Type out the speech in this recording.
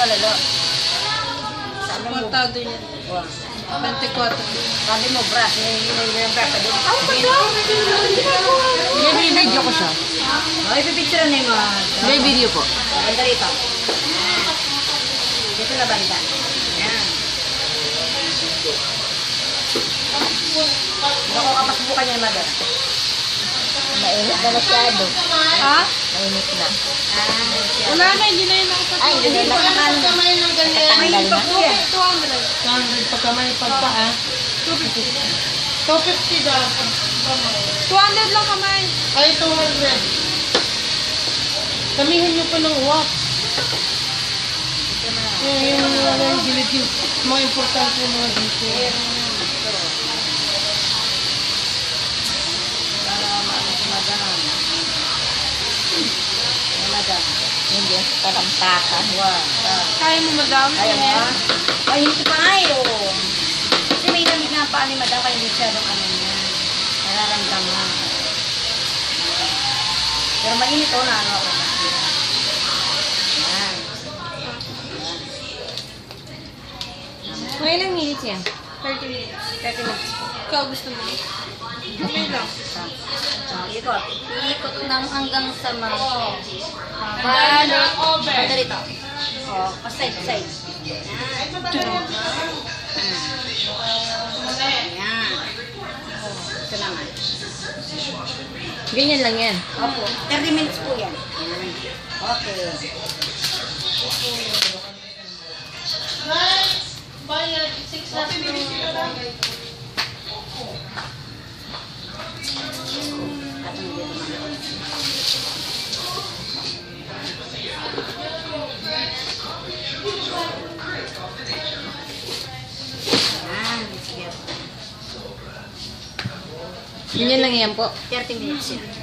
Magalala. Sabi mo. Kontado yan. 24. Sabi mo, bras. Yung pepe doon. Video ko siya. Ay, pipicture na yung mga... May video po. Banda rito. Dito na banda. Yan. Hindi ko kapasbukan niya yung mother. Mainit na masyado. Ha? Mainit na. Wala na, hindi na yun nakapatid. Ay, hindi na naman. Kamay ng ganyan. Tatanggal na. 200 pag kamay pagpaa. 250 daw. 200 lang kamay. Ay, 200. Kamihin nyo pa ng wax. Yung gilid yung mga importante yung mga dito. Hindi ang talamtakan. Kaya mo, madam? Kaya mo? Ay, hindi pa nga eh, oh. Kasi may lamig nga pa ni madam, kaya hindi siya nung ano niya. Nararamdaman. Pero mainit, oh, na ano ako. Yan. Mga ilang minutes yan? 30 minutes. 30 minutes po. Ikaw gusto mo? Okay lang. Ikot. Ikot ng hanggang sa mga... Balot. Banda rito. Oh, pa-side to side. Yan. Ito naman. Ganyan lang yan. Opo. 30 minutes po yan. Okay. Bayad, 6 na Yan. Sige. Ganyan lang yan po. 30 minutes yan.